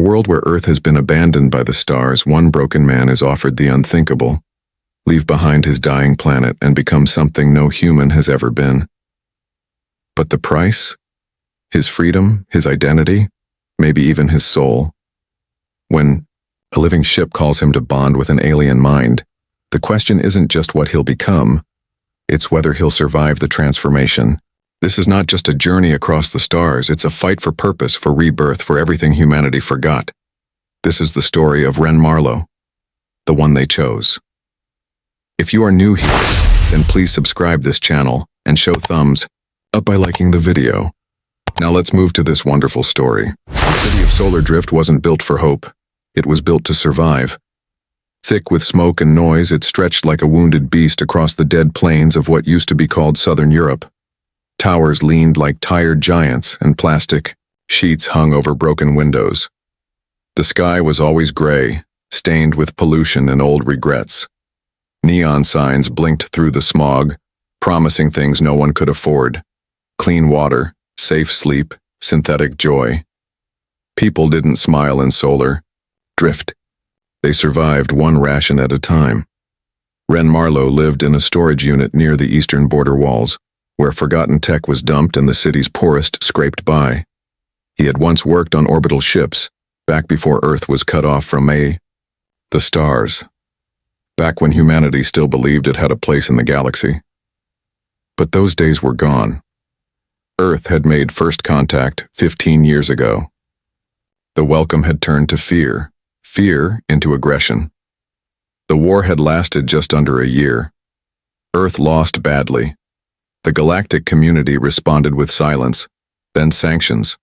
world where Earth has been abandoned by the stars, one broken man is offered the unthinkable: leave behind his dying planet and become something no human has ever been. But the price? His freedom, his identity, maybe even his soul. When a living ship calls him to bond with an alien mind, the question isn't just what he'll become, it's whether he'll survive the transformation. This is not just a journey across the stars, it's a fight for purpose, for rebirth, for everything humanity forgot. This is the story of Ren Marlowe, the one they chose. If you are new here, then please subscribe this channel and show thumbs up by liking the video. Now let's move to this wonderful story. The city of Solar Drift wasn't built for hope. It was built to survive. Thick with smoke and noise, it stretched like a wounded beast across the dead plains of what used to be called Southern Europe. Towers leaned like tired giants, and plastic sheets hung over broken windows. The sky was always gray, stained with pollution and old regrets. Neon signs blinked through the smog, promising things no one could afford: clean water, safe sleep, synthetic joy. People didn't smile in Solar Drift. They survived one ration at a time. Ren Marlowe lived in a storage unit near the eastern border walls, where forgotten tech was dumped and the city's poorest scraped by. He had once worked on orbital ships, back before Earth was cut off from the stars, back when humanity still believed it had a place in the galaxy. But those days were gone. Earth had made first contact 15 years ago. The welcome had turned to fear into aggression. The war had lasted just under a year. Earth lost badly. The galactic community responded with silence, then sanctions.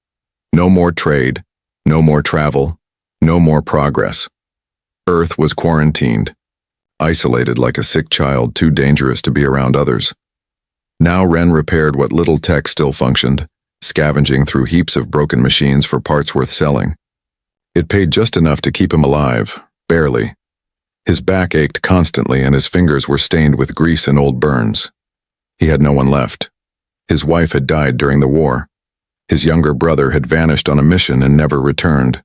No more trade, no more travel, no more progress. Earth was quarantined, isolated like a sick child too dangerous to be around others. Now Ren repaired what little tech still functioned, scavenging through heaps of broken machines for parts worth selling. It paid just enough to keep him alive, barely. His back ached constantly and his fingers were stained with grease and old burns. He had no one left. His wife had died during the war. His younger brother had vanished on a mission and never returned.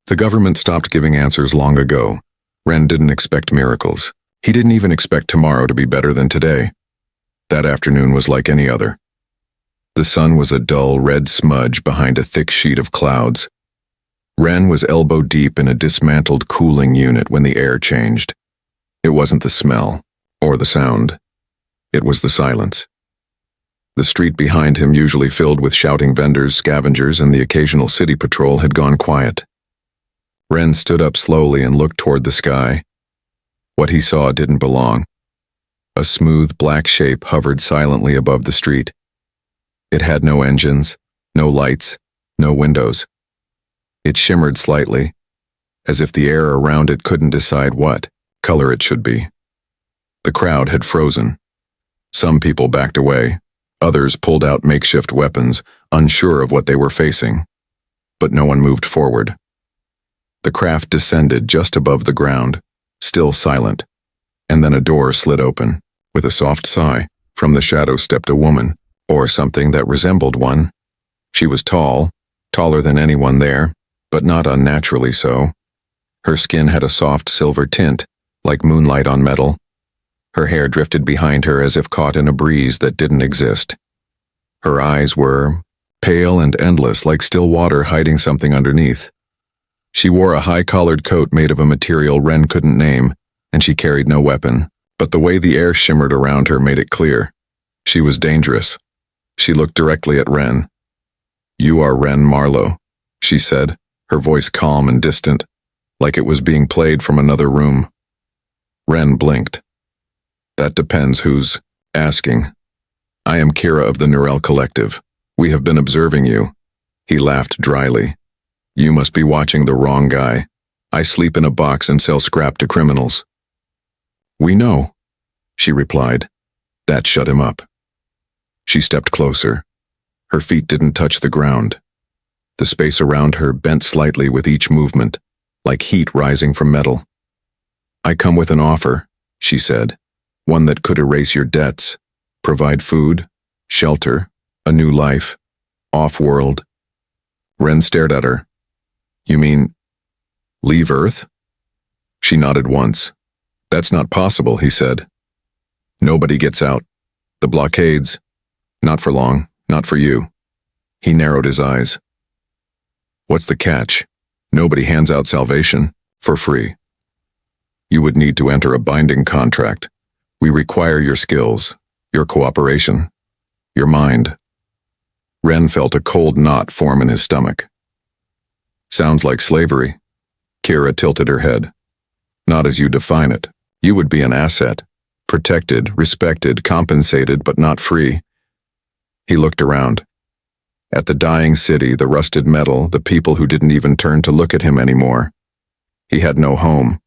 The government stopped giving answers long ago. Ren didn't expect miracles. He didn't even expect tomorrow to be better than today. That afternoon was like any other. The sun was a dull red smudge behind a thick sheet of clouds. Ren was elbow deep in a dismantled cooling unit when the air changed. It wasn't the smell or the sound. It was the silence. The street behind him, usually filled with shouting vendors, scavengers, and the occasional city patrol, had gone quiet. Ren stood up slowly and looked toward the sky. What he saw didn't belong. A smooth black shape hovered silently above the street. It had no engines, no lights, no windows. It shimmered slightly, as if the air around it couldn't decide what color it should be. The crowd had frozen. Some people backed away. Others pulled out makeshift weapons, unsure of what they were facing. But no one moved forward. The craft descended just above the ground, still silent, and then a door slid open. With a soft sigh, from the shadow stepped a woman, or something that resembled one. She was tall, taller than anyone there, but not unnaturally so. Her skin had a soft silver tint, like moonlight on metal. Her hair drifted behind her as if caught in a breeze that didn't exist. Her eyes were pale and endless, like still water hiding something underneath. She wore a high-collared coat made of a material Ren couldn't name, and she carried no weapon. But the way the air shimmered around her made it clear. She was dangerous. She looked directly at Ren. "You are Ren Marlowe," she said, her voice calm and distant, like it was being played from another room. Ren blinked. "That depends who's asking. I am Kira of the Neurel Collective. We have been observing you." He laughed dryly. "You must be watching the wrong guy. I sleep in a box and sell scrap to criminals." "We know," she replied. That shut him up. She stepped closer. Her feet didn't touch the ground. The space around her bent slightly with each movement, like heat rising from metal. "I come with an offer," she said. "One that could erase your debts, provide food, shelter, a new life, off-world." Ren stared at her. "You mean Leave Earth? She nodded once. That's not possible, he said. Nobody gets out. The blockades. Not for long, not for you. He narrowed his eyes. What's the catch? Nobody hands out salvation for free. You would need to enter a binding contract. We require your skills, your cooperation, your mind. Ren felt a cold knot form in his stomach. Sounds like slavery. Kira tilted her head. Not as you define it. You would be an asset. Protected, respected, compensated, but not free. He looked around. At the dying city, the rusted metal, the people who didn't even turn to look at him anymore. He had no home,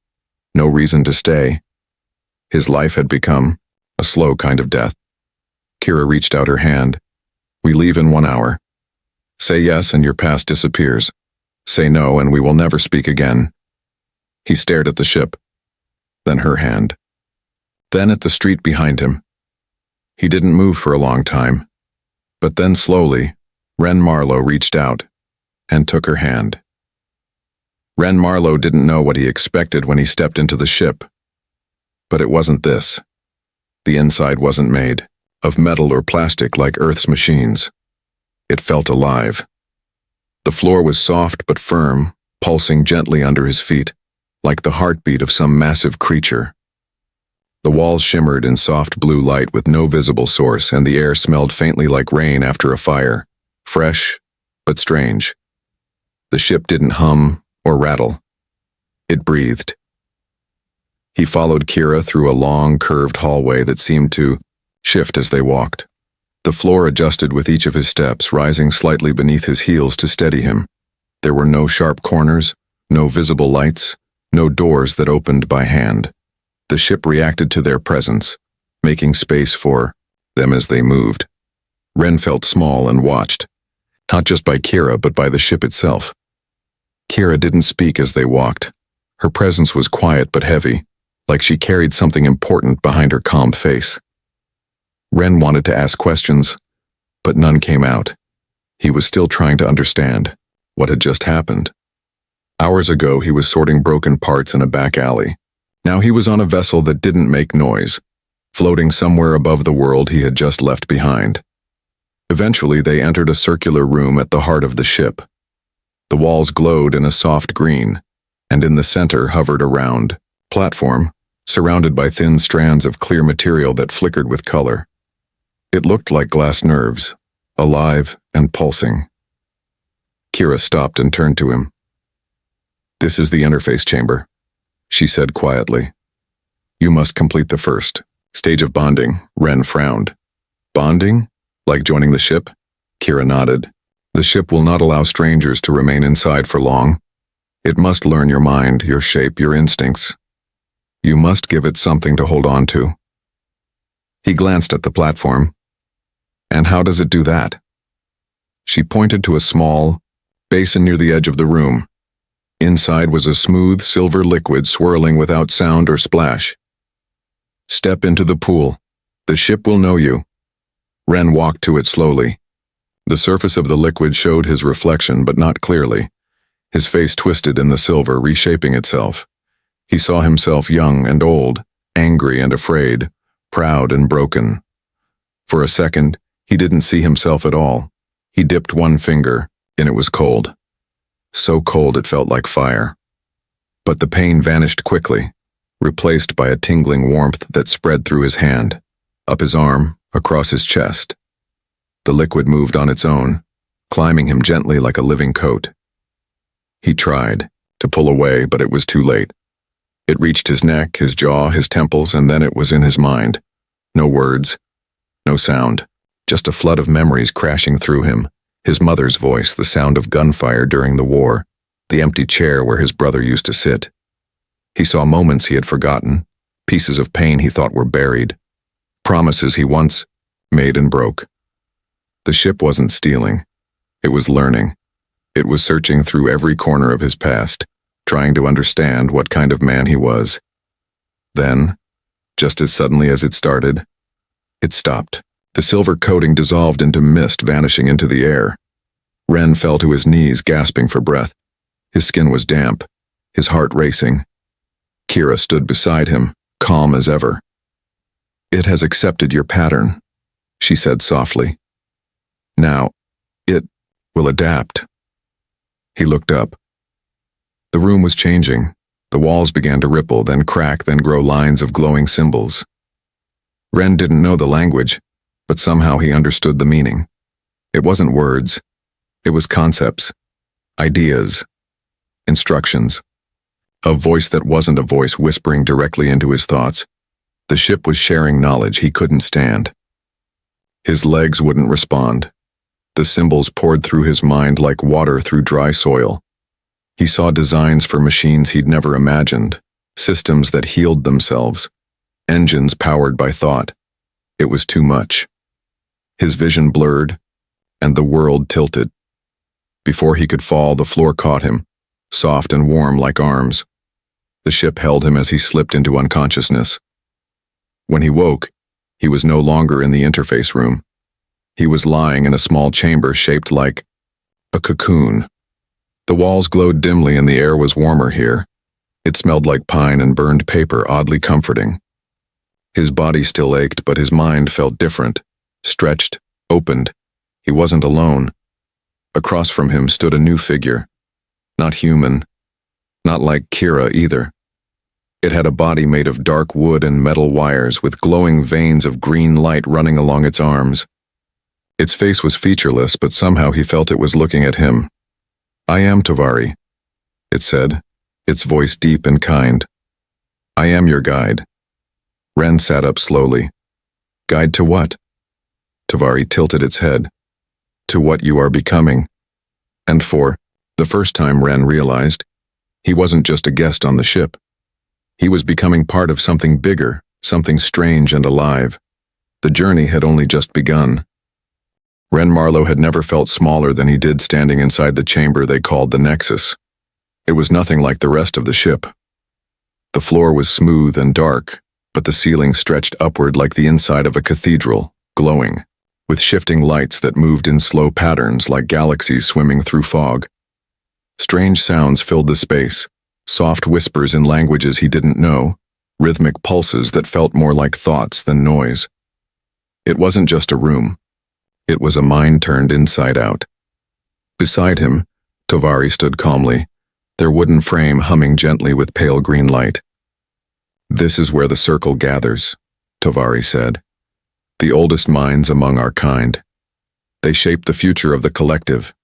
no reason to stay. His life had become a slow kind of death. Kira reached out her hand. We leave in 1 hour. Say yes and your past disappears. Say no and we will never speak again. He stared at the ship, then her hand, then at the street behind him. He didn't move for a long time, but then slowly, Ren Marlowe reached out and took her hand. Ren Marlowe didn't know what he expected when he stepped into the ship, but it wasn't this. The inside wasn't made of metal or plastic like Earth's machines. It felt alive. The floor was soft but firm, pulsing gently under his feet, like the heartbeat of some massive creature. The walls shimmered in soft blue light with no visible source, and the air smelled faintly like rain after a fire, fresh but strange. The ship didn't hum or rattle. It breathed. He followed Kira through a long, curved hallway that seemed to shift as they walked. The floor adjusted with each of his steps, rising slightly beneath his heels to steady him. There were no sharp corners, no visible lights, no doors that opened by hand. The ship reacted to their presence, making space for them as they moved. Ren felt small and watched, not just by Kira but by the ship itself. Kira didn't speak as they walked. Her presence was quiet but heavy, like she carried something important behind her calm face. Ren wanted to ask questions, but none came out. He was still trying to understand what had just happened. Hours ago, he was sorting broken parts in a back alley. Now he was on a vessel that didn't make noise, floating somewhere above the world he had just left behind. Eventually, they entered a circular room at the heart of the ship. The walls glowed in a soft green, and in the center hovered a round platform, surrounded by thin strands of clear material that flickered with color. It looked like glass nerves, alive and pulsing. Kira stopped and turned to him. This is the interface chamber, she said quietly. You must complete the first stage of bonding. Ren frowned. Bonding? Like joining the ship? Kira nodded. The ship will not allow strangers to remain inside for long. It must learn your mind, your shape, your instincts. You must give it something to hold on to. He glanced at the platform. And how does it do that? She pointed to a small basin near the edge of the room. Inside was a smooth silver liquid swirling without sound or splash. Step into the pool. The ship will know you. Ren walked to it slowly. The surface of the liquid showed his reflection, but not clearly. His face twisted in the silver, reshaping itself. He saw himself young and old, angry and afraid, proud and broken. For a second, he didn't see himself at all. He dipped one finger, and it was cold. So cold it felt like fire. But the pain vanished quickly, replaced by a tingling warmth that spread through his hand, up his arm, across his chest. The liquid moved on its own, climbing him gently like a living coat. He tried to pull away, but it was too late. It reached his neck, his jaw, his temples, and then it was in his mind. No words, no sound, just a flood of memories crashing through him. His mother's voice, the sound of gunfire during the war, the empty chair where his brother used to sit. He saw moments he had forgotten, pieces of pain he thought were buried, promises he once made and broke. The ship wasn't stealing. It was learning. It was searching through every corner of his past, trying to understand what kind of man he was. Then, just as suddenly as it started, it stopped. The silver coating dissolved into mist, vanishing into the air. Ren fell to his knees, gasping for breath. His skin was damp, his heart racing. Kira stood beside him, calm as ever. "It has accepted your pattern," she said softly. "Now, it will adapt." He looked up. The room was changing. The walls began to ripple, then crack, then grow lines of glowing symbols. Ren didn't know the language, but somehow he understood the meaning. It wasn't words. It was concepts, ideas, instructions. A voice that wasn't a voice whispering directly into his thoughts. The ship was sharing knowledge he couldn't stand. His legs wouldn't respond. The symbols poured through his mind like water through dry soil. He saw designs for machines he'd never imagined, systems that healed themselves, engines powered by thought. It was too much. His vision blurred, and the world tilted. Before he could fall, the floor caught him, soft and warm like arms. The ship held him as he slipped into unconsciousness. When he woke, he was no longer in the interface room. He was lying in a small chamber shaped like a cocoon. The walls glowed dimly and the air was warmer here. It smelled like pine and burned paper, oddly comforting. His body still ached, but his mind felt different, stretched, opened. He wasn't alone. Across from him stood a new figure. Not human. Not like Kira either. It had a body made of dark wood and metal wires with glowing veins of green light running along its arms. Its face was featureless, but somehow he felt it was looking at him. "I am Tavari," it said, its voice deep and kind. "I am your guide." Ren sat up slowly. "Guide to what?" Tavari tilted its head. "To what you are becoming." And for the first time, Ren realized he wasn't just a guest on the ship. He was becoming part of something bigger, something strange and alive. The journey had only just begun. Ren Marlowe had never felt smaller than he did standing inside the chamber they called the Nexus. It was nothing like the rest of the ship. The floor was smooth and dark, but the ceiling stretched upward like the inside of a cathedral, glowing, with shifting lights that moved in slow patterns like galaxies swimming through fog. Strange sounds filled the space, soft whispers in languages he didn't know, rhythmic pulses that felt more like thoughts than noise. It wasn't just a room. It was a mind turned inside out. Beside him, Tavari stood calmly, their wooden frame humming gently with pale green light. "This is where the circle gathers," Tavari said. "The oldest minds among our kind. They shape the future of the collective.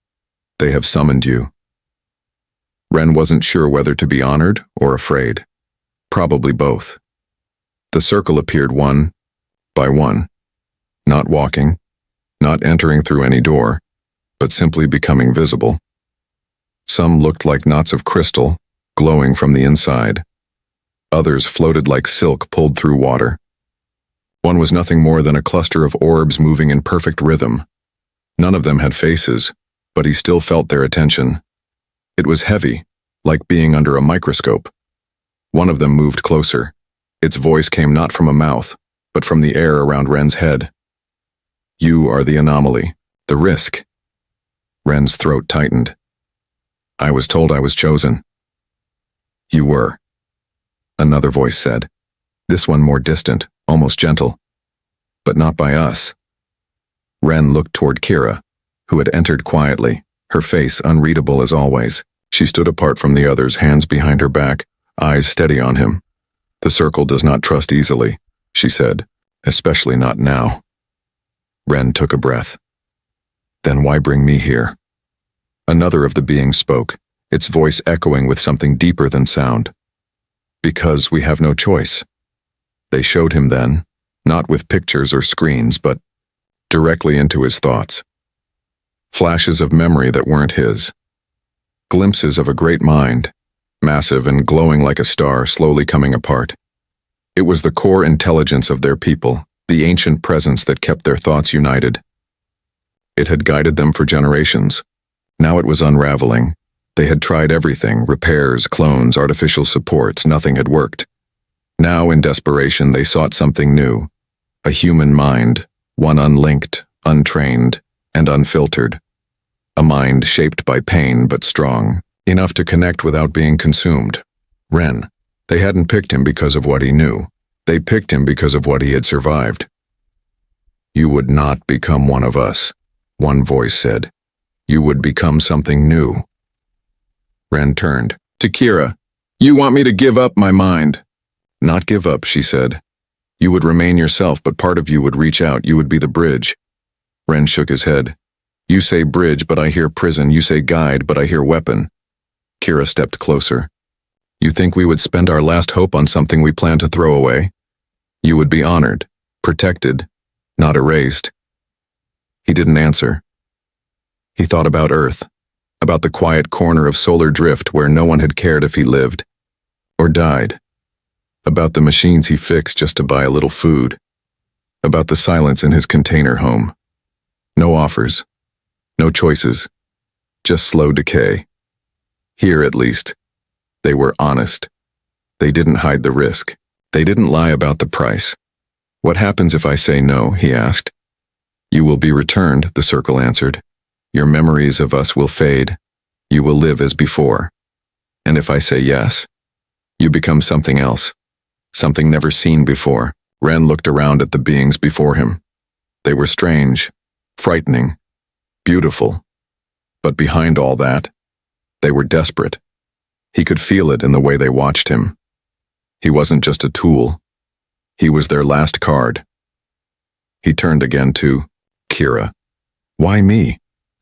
They have summoned you." Ren wasn't sure whether to be honored or afraid. Probably both. The circle appeared one by one, not walking, not entering through any door, but simply becoming visible. Some looked like knots of crystal, glowing from the inside. Others floated like silk pulled through water. One was nothing more than a cluster of orbs moving in perfect rhythm. None of them had faces, but he still felt their attention. It was heavy, like being under a microscope. One of them moved closer. Its voice came not from a mouth, but from the air around Ren's head. "You are the anomaly, the risk." Ren's throat tightened. "I was told I was chosen." "You were," another voice said, this one more distant, almost gentle. "But not by us." Ren looked toward Kira, who had entered quietly, her face unreadable as always. She stood apart from the others, hands behind her back, eyes steady on him. "The circle does not trust easily," she said, "especially not now." Ren took a breath. "Then why bring me here?" Another of the beings spoke, its voice echoing with something deeper than sound. "Because we have no choice." They showed him then, not with pictures or screens, but directly into his thoughts. Flashes of memory that weren't his. Glimpses of a great mind, massive and glowing like a star slowly coming apart. It was the core intelligence of their people, the ancient presence that kept their thoughts united. It had guided them for generations. Now it was unraveling. They had tried everything, repairs, clones, artificial supports, nothing had worked. Now, in desperation, they sought something new. A human mind, one unlinked, untrained, and unfiltered. A mind shaped by pain but strong, Enough to connect without being consumed. Ren. They hadn't picked him because of what he knew. They picked him because of what he had survived. You would not become one of us, one voice said. You would become something new. Ren turned to Kira. You want me to give up my mind? Not give up, she said. You would remain yourself, but part of you would reach out. You would be the bridge. Ren shook his head. You say bridge, but I hear prison. You say guide, but I hear weapon. Kira stepped closer. You think we would spend our last hope on something we plan to throw away? You would be honored, protected, not erased. He didn't answer. He thought about Earth, about the quiet corner of solar drift where no one had cared if he lived or died, about the machines he fixed just to buy a little food, about the silence in his container home. No offers, no choices, just slow decay. Here, at least, they were honest. They didn't hide the risk. They didn't lie about the price. What happens if I say no? He asked. You will be returned, the circle answered. Your memories of us will fade. You will live as before. And if I say yes, you become something else, something never seen before. Ren looked around at the beings before him. They were strange, frightening, beautiful. But behind all that, they were desperate. He could feel it in the way they watched him. He wasn't just a tool. He was their last card. He turned again to Kira. Why me?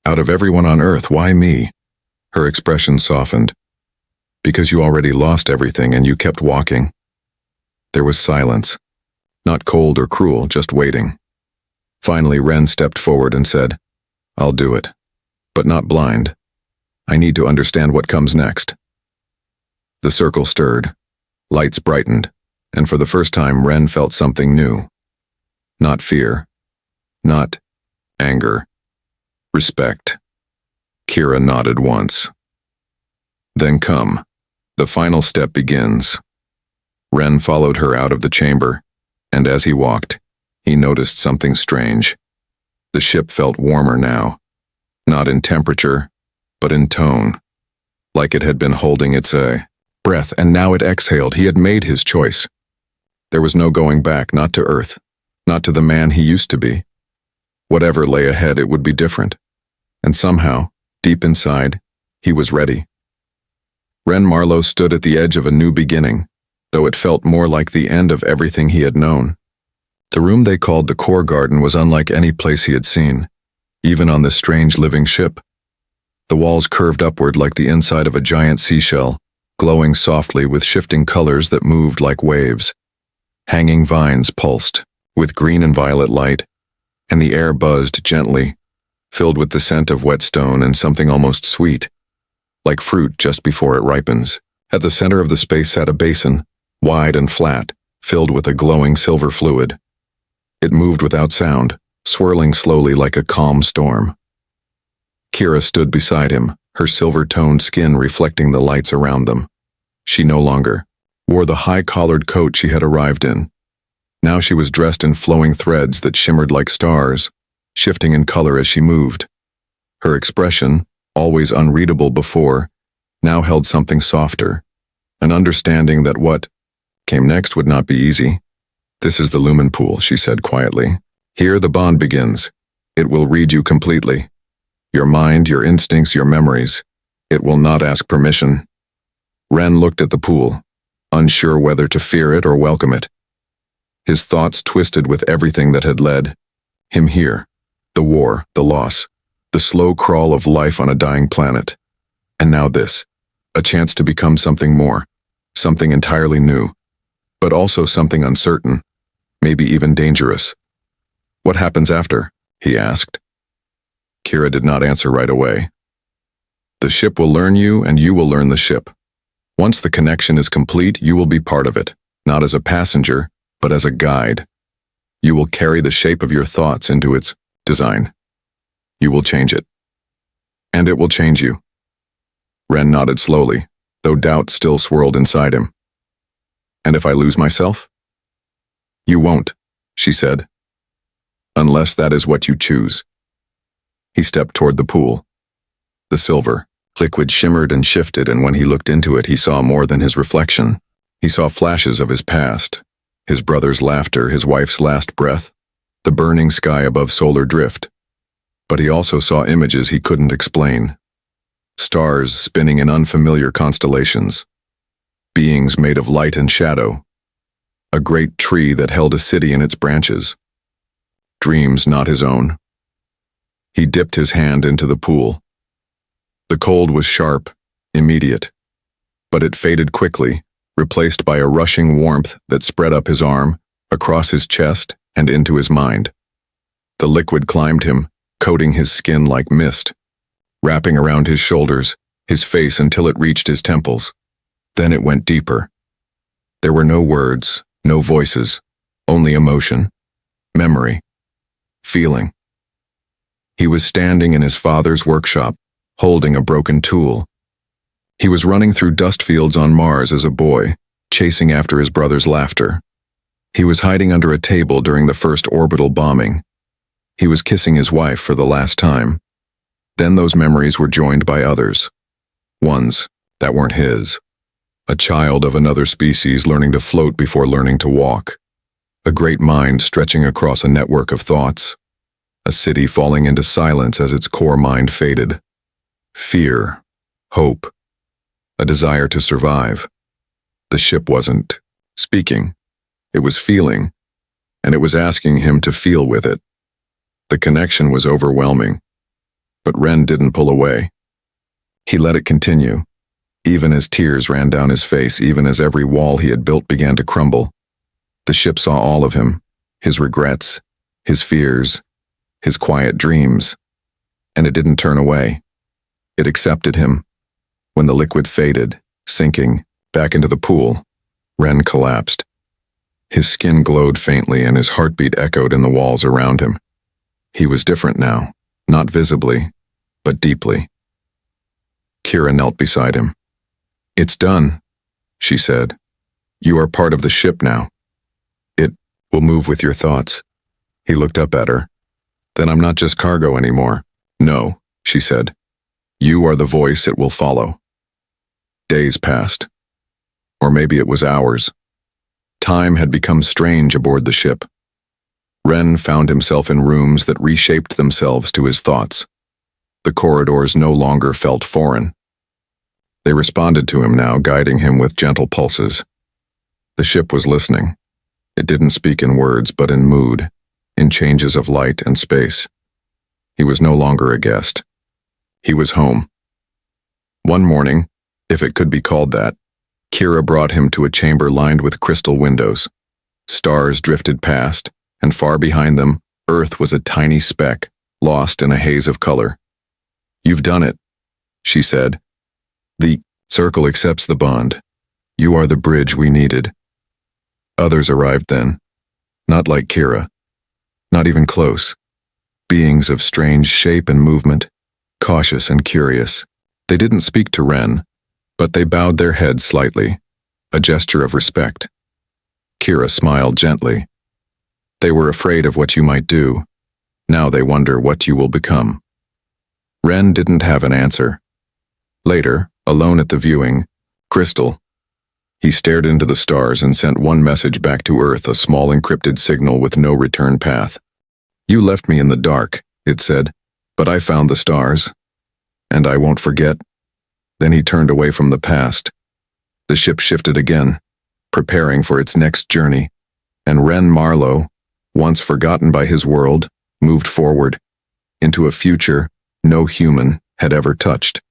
Out of everyone on Earth, why me? Her expression softened. Because you already lost everything and you kept walking. There was silence. Not cold or cruel, just waiting. Finally, Ren stepped forward and said, I'll do it. But not blind. I need to understand what comes next. The circle stirred. Lights brightened. And for the first time, Ren felt something new. Not fear. Not anger. Respect. Kira nodded once. Then come. The final step begins. Ren followed her out of the chamber, and as he walked, he noticed something strange. The ship felt warmer now. Not in temperature, but in tone. Like it had been holding its breath, and now it exhaled. He had made his choice. There was no going back, not to Earth, not to the man he used to be. Whatever lay ahead, it would be different. And somehow, deep inside, he was ready. Ren Marlowe stood at the edge of a new beginning, though it felt more like the end of everything he had known. The room they called the Core Garden was unlike any place he had seen, even on this strange living ship. The walls curved upward like the inside of a giant seashell, glowing softly with shifting colors that moved like waves. Hanging vines pulsed, with green and violet light, and the air buzzed gently, filled with the scent of wet stone and something almost sweet, like fruit just before it ripens. At the center of the space sat a basin, wide and flat, filled with a glowing silver fluid. It moved without sound, swirling slowly like a calm storm. Kira stood beside him, her silver-toned skin reflecting the lights around them. She no longer wore the high-collared coat she had arrived in. Now she was dressed in flowing threads that shimmered like stars, shifting in color as she moved. Her expression, always unreadable before, now held something softer, an understanding that what came next would not be easy. This is the lumen pool, she said quietly. Here the bond begins. It will read you completely. Your mind, your instincts, your memories. It will not ask permission. Ren looked at the pool, unsure whether to fear it or welcome it. His thoughts twisted with everything that had led him here. The war, the loss, the slow crawl of life on a dying planet. And now this, a chance to become something more, something entirely new, but also something uncertain, maybe even dangerous. What happens after? He asked. Kira did not answer right away. The ship will learn you and you will learn the ship. Once the connection is complete, you will be part of it, not as a passenger, but as a guide. You will carry the shape of your thoughts into its design. You will change it. And it will change you. Ren nodded slowly, though doubt still swirled inside him. And if I lose myself? You won't, she said. Unless that is what you choose. He stepped toward the pool. The silver, Liquid shimmered and shifted, and when he looked into it, he saw more than his reflection. He saw flashes of his past, his brother's laughter, his wife's last breath, the burning sky above Solar Drift. But he also saw images he couldn't explain. Stars spinning in unfamiliar constellations. Beings made of light and shadow. A great tree that held a city in its branches. Dreams not his own. He dipped his hand into the pool. The cold was sharp, immediate. But it faded quickly, replaced by a rushing warmth that spread up his arm, across his chest, and into his mind. The liquid climbed him, coating his skin like mist, wrapping around his shoulders, his face until it reached his temples. Then it went deeper. There were no words, no voices, only emotion, memory, feeling. He was standing in his father's workshop, holding a broken tool. He was running through dust fields on Mars as a boy, chasing after his brother's laughter. He was hiding under a table during the first orbital bombing. He was kissing his wife for the last time. Then those memories were joined by others. Ones that weren't his. A child of another species learning to float before learning to walk. A great mind stretching across a network of thoughts. A city falling into silence as its core mind faded. Fear, hope, a desire to survive. The ship wasn't speaking. It was feeling, and it was asking him to feel with it. The connection was overwhelming, but Ren didn't pull away. He let it continue, even as tears ran down his face, even as every wall he had built began to crumble. The ship saw all of him, his regrets, his fears, his quiet dreams, and it didn't turn away. It accepted him. When the liquid faded, sinking back into the pool, Ren collapsed. His skin glowed faintly and his heartbeat echoed in the walls around him. He was different now, not visibly, but deeply. Kira knelt beside him. "It's done," she said. "You are part of the ship now. It will move with your thoughts." He looked up at her. "Then I'm not just cargo anymore." "No," she said. "You are the voice it will follow." Days passed. Or maybe it was hours. Time had become strange aboard the ship. Ren found himself in rooms that reshaped themselves to his thoughts. The corridors no longer felt foreign. They responded to him now, guiding him with gentle pulses. The ship was listening. It didn't speak in words, but in mood, in changes of light and space. He was no longer a guest. He was home. One morning, if it could be called that, Kira brought him to a chamber lined with crystal windows. Stars drifted past, and far behind them, Earth was a tiny speck, lost in a haze of color. "You've done it," she said. "The circle accepts the bond. You are the bridge we needed." Others arrived then. Not like Kira. Not even close. Beings of strange shape and movement, cautious and curious. They didn't speak to Ren, but they bowed their heads slightly, a gesture of respect. Kira smiled gently. They were afraid of what you might do. Now they wonder what you will become. Ren didn't have an answer. Later, alone at the viewing, Crystal. He stared into the stars and sent one message back to Earth, a small encrypted signal with no return path. "You left me in the dark," it said, "but I found the stars. And I won't forget." Then he turned away from the past. The ship shifted again, preparing for its next journey, and Ren Marlowe, once forgotten by his world, moved forward, into a future no human had ever touched.